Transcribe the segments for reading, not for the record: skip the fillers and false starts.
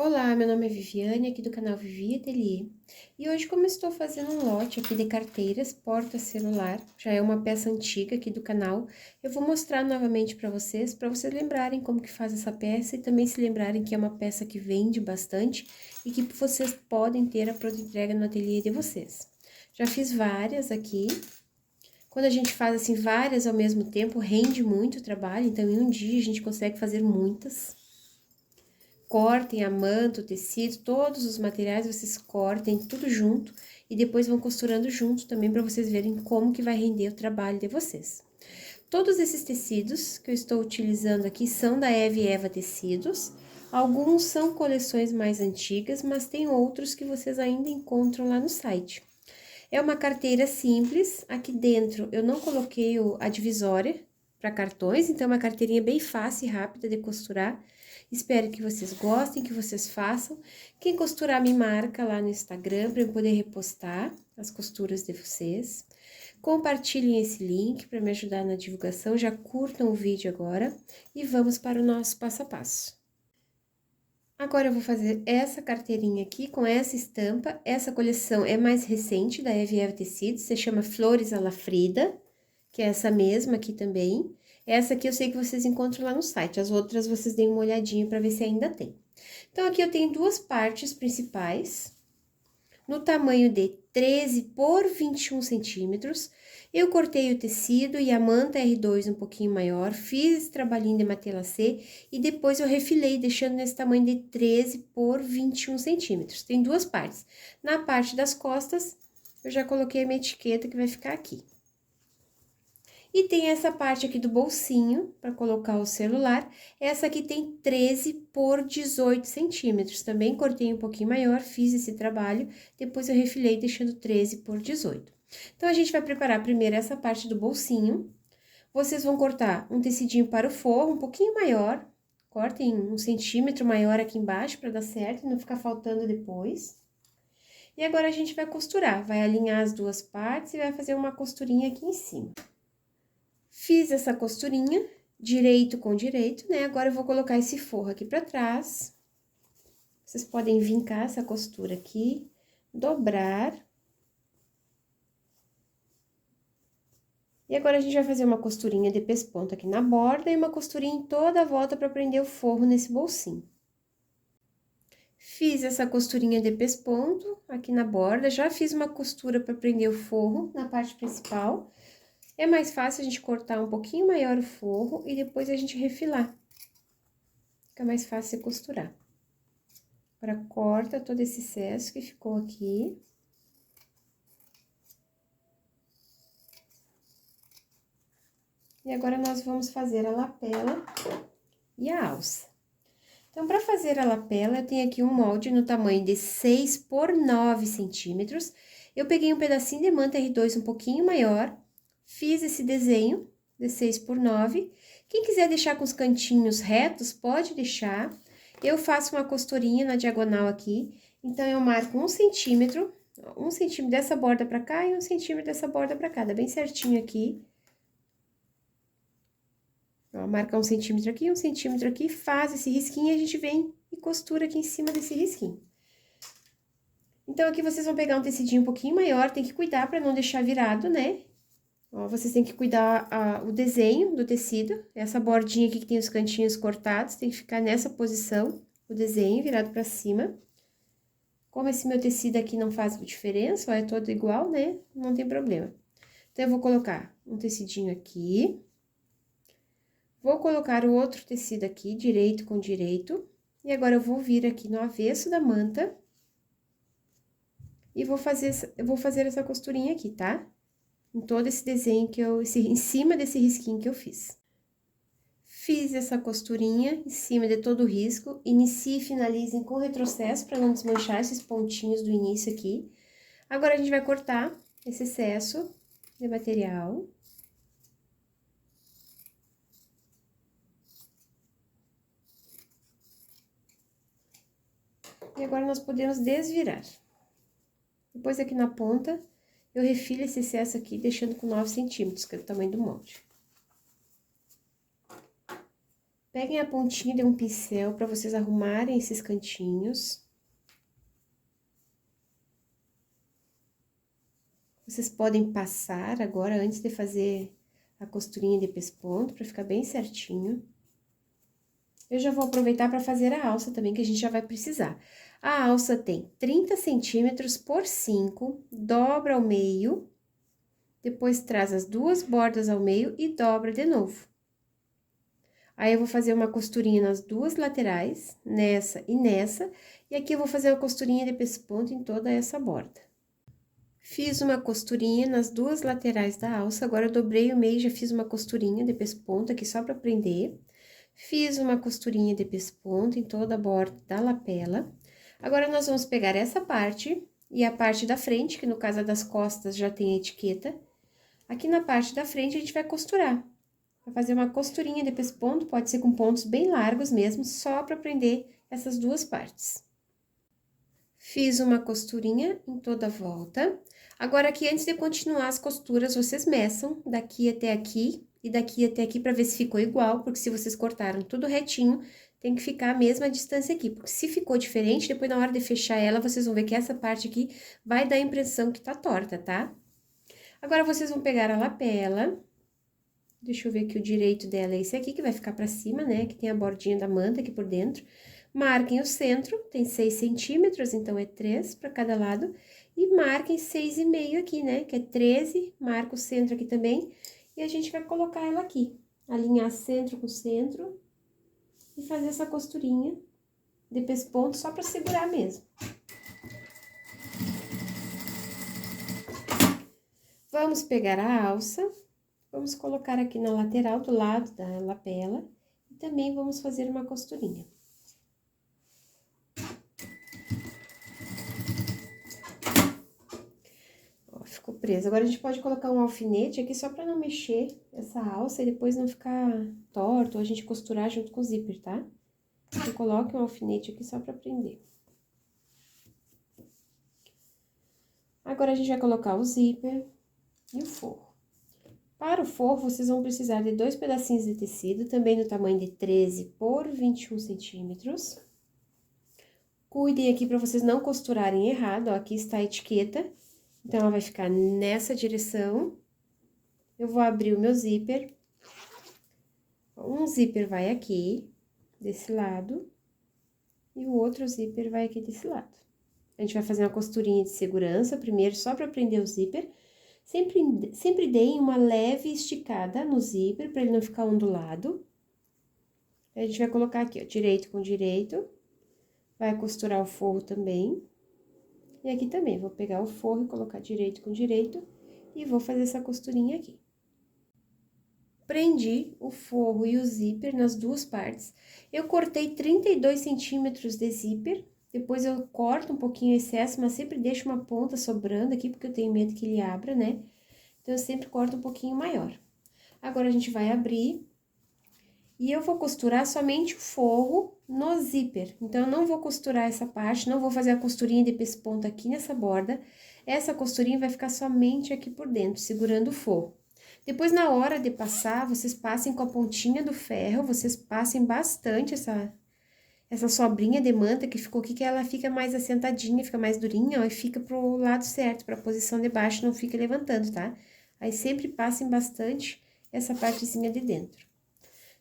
Olá, meu nome é Viviane, aqui do canal Vivi Ateliê. E hoje, como eu estou fazendo um lote aqui de carteiras porta-celular, já é uma peça antiga aqui do canal, eu vou mostrar novamente para vocês lembrarem como que faz essa peça e também se lembrarem que é uma peça que vende bastante e que vocês podem ter a pronta entrega no ateliê de vocês. Já fiz várias aqui. Quando a gente faz assim várias ao mesmo tempo, rende muito o trabalho, então em um dia a gente consegue fazer muitas. Cortem a manta, o tecido, todos os materiais vocês cortem tudo junto e depois vão costurando junto também para vocês verem como que vai render o trabalho de vocês. Todos esses tecidos que eu estou utilizando aqui são da Eve Eva Tecidos. Alguns são coleções mais antigas, mas tem outros que vocês ainda encontram lá no site. É uma carteira simples, aqui dentro eu não coloquei a divisória para cartões, então é uma carteirinha bem fácil e rápida de costurar. Espero que vocês gostem, que vocês façam. Quem costurar me marca lá no Instagram para eu poder repostar as costuras de vocês. Compartilhem esse link para me ajudar na divulgação, já curtam o vídeo agora e vamos para o nosso passo a passo. Agora eu vou fazer essa carteirinha aqui com essa estampa. Essa coleção é mais recente da Eve Eva Tecidos, se chama Flores à la Frida, que é essa mesma aqui também. Essa aqui eu sei que vocês encontram lá no site, as outras vocês deem uma olhadinha para ver se ainda tem. Então, aqui eu tenho duas partes principais, no tamanho de 13 por 21 centímetros. Eu cortei o tecido e a manta R2 um pouquinho maior, fiz esse trabalhinho de matelassê e depois eu refilei, deixando nesse tamanho de 13 por 21 centímetros. Tem duas partes. Na parte das costas, eu já coloquei a minha etiqueta que vai ficar aqui. E tem essa parte aqui do bolsinho, para colocar o celular. Essa aqui tem 13 por 18 centímetros. Também cortei um pouquinho maior, fiz esse trabalho, depois eu refilei deixando 13 por 18. Então, a gente vai preparar primeiro essa parte do bolsinho. Vocês vão cortar um tecidinho para o forro, um pouquinho maior. Cortem 1 centímetro maior aqui embaixo, para dar certo e não ficar faltando depois. E agora, a gente vai costurar, vai alinhar as duas partes e vai fazer uma costurinha aqui em cima. Fiz essa costurinha, direito com direito, né? Agora, eu vou colocar esse forro aqui pra trás. Vocês podem vincar essa costura aqui, dobrar. E agora, a gente vai fazer uma costurinha de pesponto aqui na borda e uma costurinha em toda a volta pra prender o forro nesse bolsinho. Fiz essa costurinha de pesponto aqui na borda, já fiz uma costura pra prender o forro na parte principal. É mais fácil a gente cortar um pouquinho maior o forro e depois a gente refilar. Fica mais fácil de costurar. Agora, corta todo esse excesso que ficou aqui. E agora, nós vamos fazer a lapela e a alça. Então, para fazer a lapela, eu tenho aqui um molde no tamanho de 6 por 9 centímetros. Eu peguei um pedacinho de manta R2 um pouquinho maior, fiz esse desenho de 6 por 9. Quem quiser deixar com os cantinhos retos, pode deixar. Eu faço uma costurinha na diagonal aqui, então, eu marco 1 centímetro dessa borda pra cá e 1 centímetro dessa borda pra cá, dá bem certinho aqui. Ó, marca 1 centímetro aqui, 1 centímetro aqui, faz esse risquinho e a gente vem e costura aqui em cima desse risquinho. Então, aqui vocês vão pegar um tecidinho um pouquinho maior, tem que cuidar pra não deixar virado, né? Ó, vocês têm que cuidar o desenho do tecido, essa bordinha aqui que tem os cantinhos cortados, tem que ficar nessa posição, o desenho virado pra cima. Como esse meu tecido aqui não faz diferença, ó, é todo igual, né? Não tem problema. Então, eu vou colocar um tecidinho aqui. Vou colocar o outro tecido aqui, direito com direito. E agora, eu vou vir aqui no avesso da manta. E vou fazer essa costurinha aqui, tá? Em todo esse desenho em cima desse risquinho que eu fiz. Fiz essa costurinha em cima de todo o risco. Inicie e finalizem com retrocesso para não desmanchar esses pontinhos do início aqui. Agora, a gente vai cortar esse excesso de material. E agora, nós podemos desvirar. Depois, aqui na ponta, eu refilo esse excesso aqui, deixando com 9 centímetros, que é o tamanho do molde. Peguem a pontinha de um pincel para vocês arrumarem esses cantinhos. Vocês podem passar agora, antes de fazer a costurinha de pesponto, para ficar bem certinho. Eu já vou aproveitar para fazer a alça também, que a gente já vai precisar. A alça tem 30 centímetros por 5, dobra ao meio, depois traz as duas bordas ao meio e dobra de novo. Aí, eu vou fazer uma costurinha nas duas laterais, nessa e nessa, e aqui eu vou fazer a costurinha de pesponto em toda essa borda. Fiz uma costurinha nas duas laterais da alça, agora eu dobrei o meio e já fiz uma costurinha de pesponto aqui só para prender. Fiz uma costurinha de pesponto em toda a borda da lapela. Agora, nós vamos pegar essa parte e a parte da frente, que no caso das costas já tem a etiqueta. Aqui na parte da frente, a gente vai costurar. Vai fazer uma costurinha de pesponto, pode ser com pontos bem largos mesmo, só para prender essas duas partes. Fiz uma costurinha em toda a volta. Agora, aqui, antes de continuar as costuras, vocês meçam daqui até aqui e daqui até aqui para ver se ficou igual, porque se vocês cortaram tudo retinho, tem que ficar a mesma distância aqui, porque se ficou diferente, depois na hora de fechar ela, vocês vão ver que essa parte aqui vai dar a impressão que tá torta, tá? Agora, vocês vão pegar a lapela, deixa eu ver que o direito dela é esse aqui, que vai ficar pra cima, né, que tem a bordinha da manta aqui por dentro. Marquem o centro, tem 6 centímetros, então é 3 para cada lado. E marquem 6,5 aqui, né, que é 13, marca o centro aqui também. E a gente vai colocar ela aqui, alinhar centro com centro e fazer essa costurinha de pesponto só para segurar mesmo. Vamos pegar a alça, vamos colocar aqui na lateral do lado da lapela e também vamos fazer uma costurinha. Ficou preso. Agora, a gente pode colocar um alfinete aqui só pra não mexer essa alça e depois não ficar torto, ou a gente costurar junto com o zíper, tá? Então, coloque um alfinete aqui só pra prender. Agora, a gente vai colocar o zíper e o forro. Para o forro, vocês vão precisar de 2 pedacinhos de tecido, também no tamanho de 13 por 21 centímetros. Cuidem aqui pra vocês não costurarem errado, ó, aqui está a etiqueta. Então, ela vai ficar nessa direção. Eu vou abrir o meu zíper. Um zíper vai aqui, desse lado, e o outro zíper vai aqui desse lado. A gente vai fazer uma costurinha de segurança primeiro, só para prender o zíper. Sempre deem uma leve esticada no zíper, para ele não ficar ondulado. A gente vai colocar aqui, ó, direito com direito. Vai costurar o forro também. E aqui também, vou pegar o forro e colocar direito com direito e vou fazer essa costurinha aqui. Prendi o forro e o zíper nas duas partes. Eu cortei 32 centímetros de zíper, depois eu corto um pouquinho o excesso, mas sempre deixo uma ponta sobrando aqui, porque eu tenho medo que ele abra, né? Então, eu sempre corto um pouquinho maior. Agora, a gente vai abrir e eu vou costurar somente o forro no zíper. Então, eu não vou costurar essa parte, não vou fazer a costurinha de pesponto aqui nessa borda. Essa costurinha vai ficar somente aqui por dentro, segurando o forro. Depois, na hora de passar, vocês passem com a pontinha do ferro, vocês passem bastante essa sobrinha de manta que ficou aqui, que ela fica mais assentadinha, fica mais durinha, ó, e fica pro lado certo, pra posição de baixo, não fica levantando, tá? Aí, sempre passem bastante essa partezinha de dentro.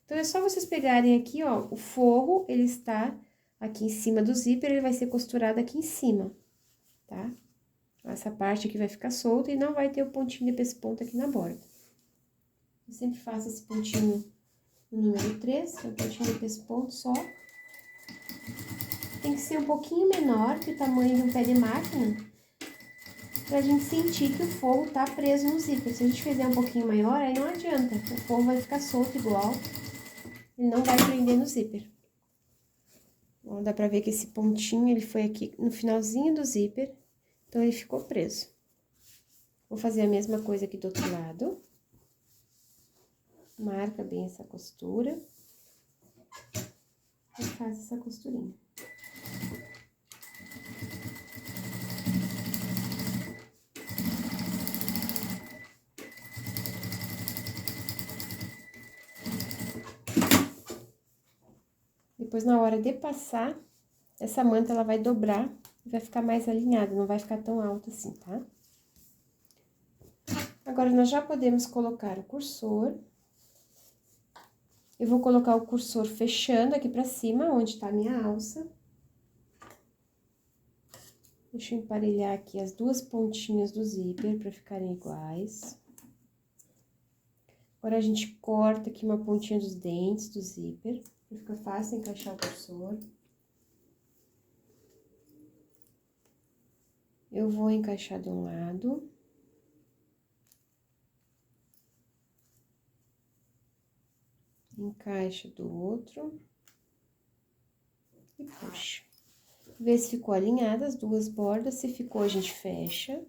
Então, é só vocês pegarem aqui, ó, o forro, ele está aqui em cima do zíper, ele vai ser costurado aqui em cima, tá? Essa parte aqui vai ficar solta e não vai ter o pontinho de pesponto aqui na borda. Eu sempre faço esse pontinho no número 3, que é o pontinho de pesponto só. Tem que ser um pouquinho menor que o tamanho de um pé de máquina, pra gente sentir que o forro tá preso no zíper. Se a gente fizer um pouquinho maior, aí não adianta, o forro vai ficar solto igual. Ele não vai prender no zíper. Ó, dá pra ver que esse pontinho, ele foi aqui no finalzinho do zíper, então ele ficou preso. Vou fazer a mesma coisa aqui do outro lado. Marca bem essa costura. E faz essa costurinha. Depois, na hora de passar, essa manta, ela vai dobrar e vai ficar mais alinhada, não vai ficar tão alta assim, tá? Agora, nós já podemos colocar o cursor. Eu vou colocar o cursor fechando aqui pra cima, onde tá a minha alça. Deixa eu emparelhar aqui as duas pontinhas do zíper pra ficarem iguais. Agora, a gente corta aqui uma pontinha dos dentes do zíper, pra ficar fácil encaixar o cursor. Eu vou encaixar de um lado. Encaixa do outro. E puxa. Vê se ficou alinhada as duas bordas. Se ficou, a gente fecha.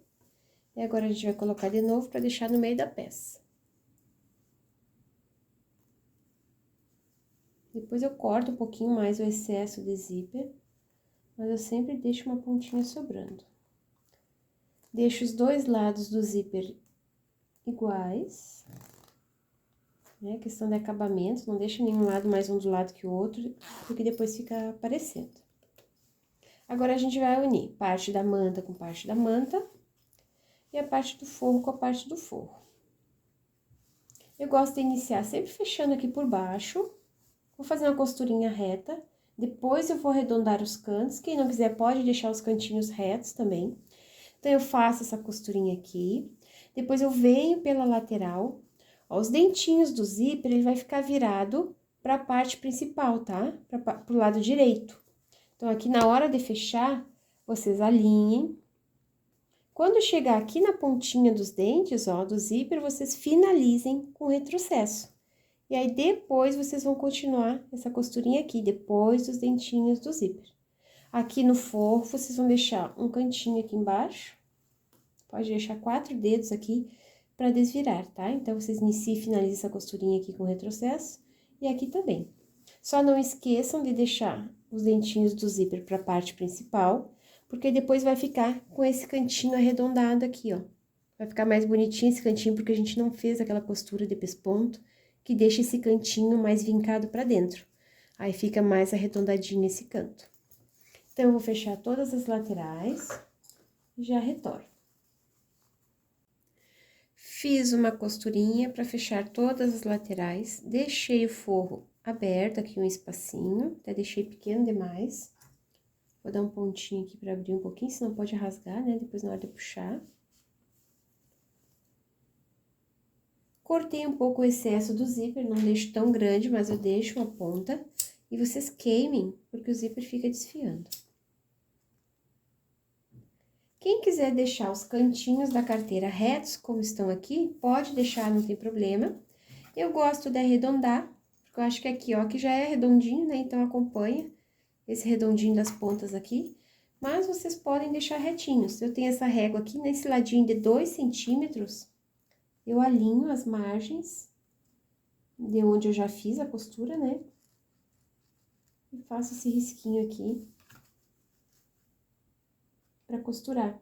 E agora, a gente vai colocar de novo pra deixar no meio da peça. Depois eu corto um pouquinho mais o excesso de zíper, mas eu sempre deixo uma pontinha sobrando. Deixo os dois lados do zíper iguais, né? Questão de acabamento, não deixa nenhum lado mais ondulado que o outro, porque depois fica aparecendo. Agora, a gente vai unir parte da manta com parte da manta e a parte do forro com a parte do forro. Eu gosto de iniciar sempre fechando aqui por baixo. Vou fazer uma costurinha reta, depois eu vou arredondar os cantos, quem não quiser pode deixar os cantinhos retos também. Então, eu faço essa costurinha aqui, depois eu venho pela lateral, ó, os dentinhos do zíper, ele vai ficar virado para a parte principal, tá? Pro lado direito. Então, aqui na hora de fechar, vocês alinhem. Quando chegar aqui na pontinha dos dentes, ó, do zíper, vocês finalizem com retrocesso. E aí, depois, vocês vão continuar essa costurinha aqui, depois dos dentinhos do zíper. Aqui no forro, vocês vão deixar um cantinho aqui embaixo. Pode deixar 4 dedos aqui pra desvirar, tá? Então, vocês iniciam e finalizam essa costurinha aqui com retrocesso. E aqui também. Só não esqueçam de deixar os dentinhos do zíper pra parte principal, porque depois vai ficar com esse cantinho arredondado aqui, ó. Vai ficar mais bonitinho esse cantinho, porque a gente não fez aquela costura de pesponto, que deixa esse cantinho mais vincado pra dentro. Aí, fica mais arredondadinho esse canto. Então, eu vou fechar todas as laterais e já retorno. Fiz uma costurinha pra fechar todas as laterais, deixei o forro aberto aqui, um espacinho, até deixei pequeno demais. Vou dar um pontinho aqui pra abrir um pouquinho, senão pode rasgar, né, depois na hora de puxar. Cortei um pouco o excesso do zíper, não deixo tão grande, mas eu deixo uma ponta. E vocês queimem, porque o zíper fica desfiando. Quem quiser deixar os cantinhos da carteira retos, como estão aqui, pode deixar, não tem problema. Eu gosto de arredondar, porque eu acho que aqui, ó, que já é redondinho, né? Então, acompanha esse redondinho das pontas aqui. Mas vocês podem deixar retinhos. Eu tenho essa régua aqui, nesse ladinho de 2 centímetros... Eu alinho as margens de onde eu já fiz a costura, né? E faço esse risquinho aqui pra costurar.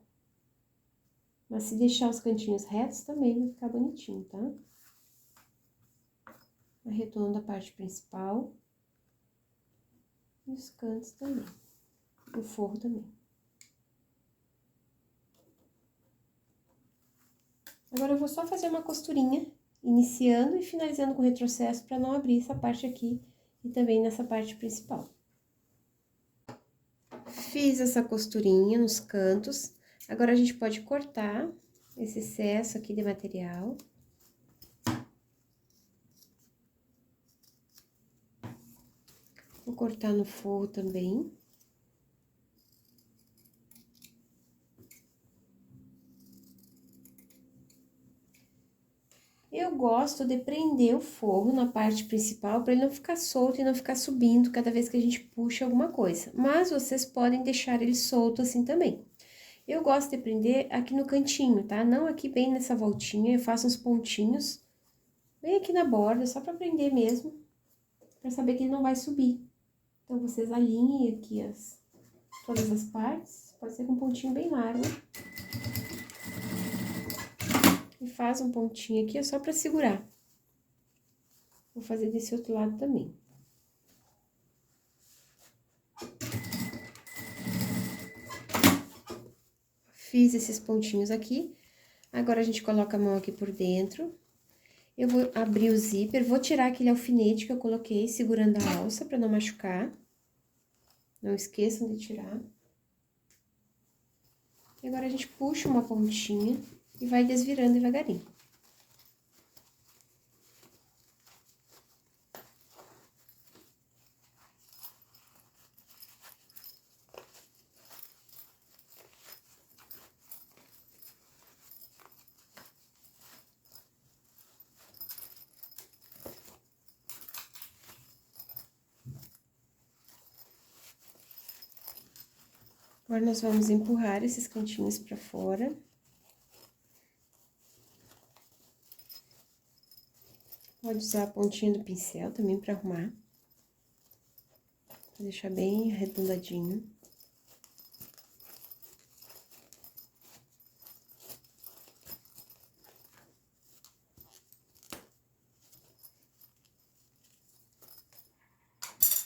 Mas se deixar os cantinhos retos, também vai ficar bonitinho, tá? Arredondo a parte principal. E os cantos também. O forro também. Agora, eu vou só fazer uma costurinha, iniciando e finalizando com retrocesso, para não abrir essa parte aqui e também nessa parte principal. Fiz essa costurinha nos cantos, agora a gente pode cortar esse excesso aqui de material. Vou cortar no forro também. Eu gosto de prender o forro na parte principal para ele não ficar solto e não ficar subindo cada vez que a gente puxa alguma coisa. Mas vocês podem deixar ele solto assim também. Eu gosto de prender aqui no cantinho, tá? Não aqui bem nessa voltinha, eu faço uns pontinhos bem aqui na borda, só para prender mesmo, para saber que ele não vai subir. Então, vocês alinhem aqui todas as partes, pode ser com um pontinho bem largo. E faz um pontinho aqui, é só pra segurar. Vou fazer desse outro lado também. Fiz esses pontinhos aqui. Agora, a gente coloca a mão aqui por dentro. Eu vou abrir o zíper, vou tirar aquele alfinete que eu coloquei segurando a alça para não machucar. Não esqueçam de tirar. E agora, a gente puxa uma pontinha e vai desvirando devagarinho. Agora, nós vamos empurrar esses cantinhos pra fora. Pode usar a pontinha do pincel também pra arrumar. Vou deixar bem arredondadinho.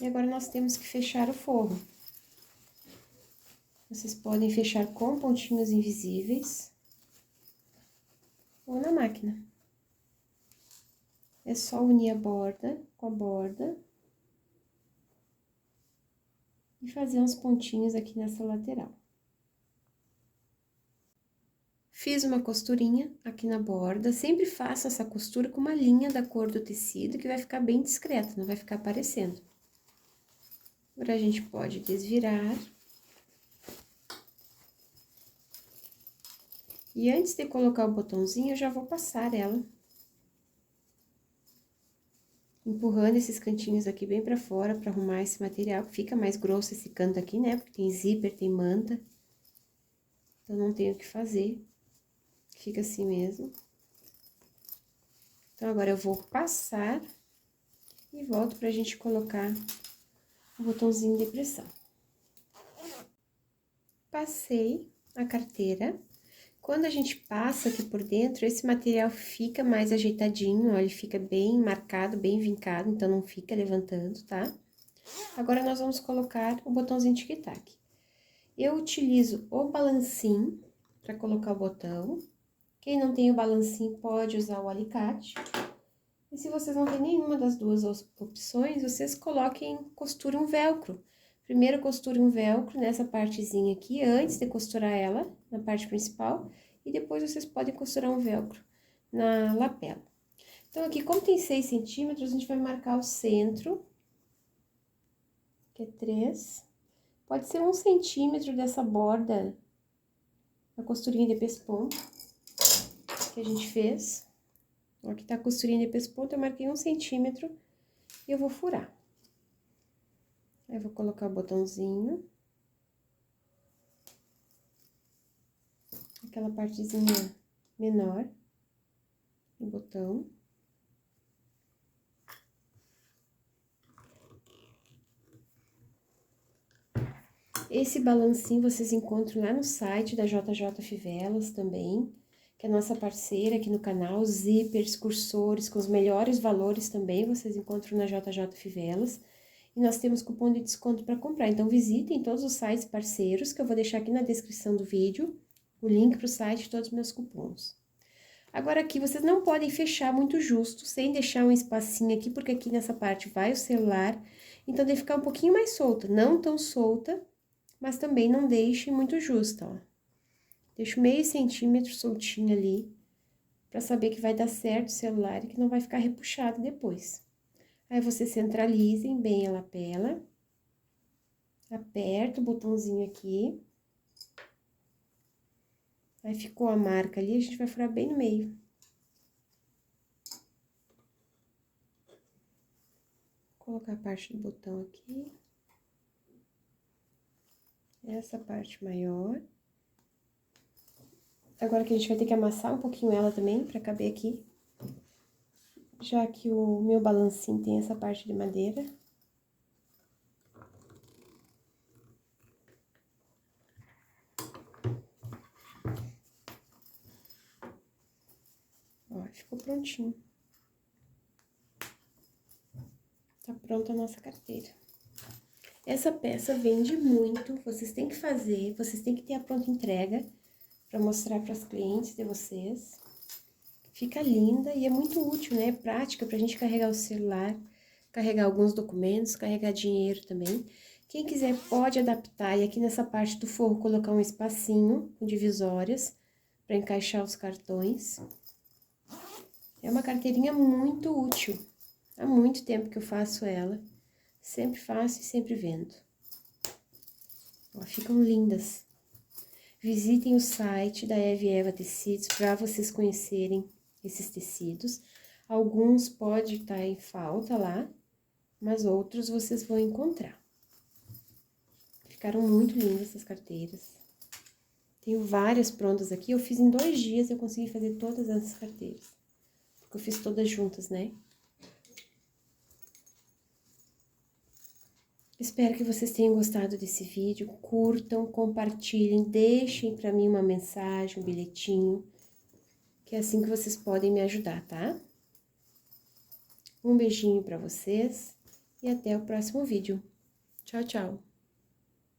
E agora, nós temos que fechar o forro. Vocês podem fechar com pontinhos invisíveis ou na máquina. É só unir a borda com a borda e fazer uns pontinhos aqui nessa lateral. Fiz uma costurinha aqui na borda, sempre faço essa costura com uma linha da cor do tecido, que vai ficar bem discreta, não vai ficar aparecendo. Agora, a gente pode desvirar. E antes de colocar o botãozinho, eu já vou passar ela. Empurrando esses cantinhos aqui bem pra fora, pra arrumar esse material. Fica mais grosso esse canto aqui, né? Porque tem zíper, tem manta. Então, não tenho o que fazer. Fica assim mesmo. Então, agora eu vou passar e volto pra gente colocar o botãozinho de pressão. Passei a carteira. Quando a gente passa aqui por dentro, esse material fica mais ajeitadinho, ó, ele fica bem marcado, bem vincado, então não fica levantando, tá? Agora, nós vamos colocar o botãozinho tic-tac. Eu utilizo o balancim para colocar o botão. Quem não tem o balancim pode usar o alicate. E se vocês não têm nenhuma das duas opções, vocês coloquem, costurem um velcro. Primeiro, costure um velcro nessa partezinha aqui, antes de costurar ela na parte principal. E depois, vocês podem costurar um velcro na lapela. Então, aqui, como tem 6 centímetros, a gente vai marcar o centro, que é 3. Pode ser 1 centímetro dessa borda da costurinha de pesponto que a gente fez. Aqui tá a costurinha de pesponto, eu marquei 1 centímetro e eu vou furar. Aí, eu vou colocar o botãozinho. Aquela partezinha menor do botão. Esse balancinho vocês encontram lá no site da JJ Fivelas também, que é a nossa parceira aqui no canal, zippers, cursores, com os melhores valores também, vocês encontram na JJ Fivelas. E nós temos cupom de desconto para comprar, então visitem todos os sites parceiros, que eu vou deixar aqui na descrição do vídeo, o link para o site de todos os meus cupons. Agora, aqui, vocês não podem fechar muito justo, sem deixar um espacinho aqui, porque aqui nessa parte vai o celular, então deve ficar um pouquinho mais solta, não tão solta, mas também não deixe muito justa, ó. Deixo meio centímetro soltinho ali, pra saber que vai dar certo o celular e que não vai ficar repuxado depois. Aí, vocês centralizem bem a lapela, aperta o botãozinho aqui. Aí, ficou a marca ali, a gente vai furar bem no meio. Vou colocar a parte do botão aqui. Essa parte maior. Agora que a gente vai ter que amassar um pouquinho ela também, pra caber aqui. Já que o meu balancinho tem essa parte de madeira. Ó, ficou prontinho. Tá pronta a nossa carteira. Essa peça vende muito, vocês têm que fazer, vocês têm que ter a pronta entrega, para mostrar para as clientes de vocês. Fica linda e é muito útil, né? É prática pra gente carregar o celular, carregar alguns documentos, carregar dinheiro também. Quem quiser pode adaptar e aqui nessa parte do forro colocar um espacinho com divisórias para encaixar os cartões. É uma carteirinha muito útil. Há muito tempo que eu faço ela. Sempre faço e sempre vendo. Ó, ficam lindas. Visitem o site da Eve Eva Tecidos para vocês conhecerem esses tecidos. Alguns podem estar em falta lá, mas outros vocês vão encontrar. Ficaram muito lindas essas carteiras. Tenho várias prontas aqui. Eu fiz em 2 dias, eu consegui fazer todas essas carteiras. Porque eu fiz todas juntas, né? Espero que vocês tenham gostado desse vídeo. Curtam, compartilhem, deixem para mim uma mensagem, um bilhetinho. Que é assim que vocês podem me ajudar, tá? Um beijinho para vocês e até o próximo vídeo. Tchau, tchau!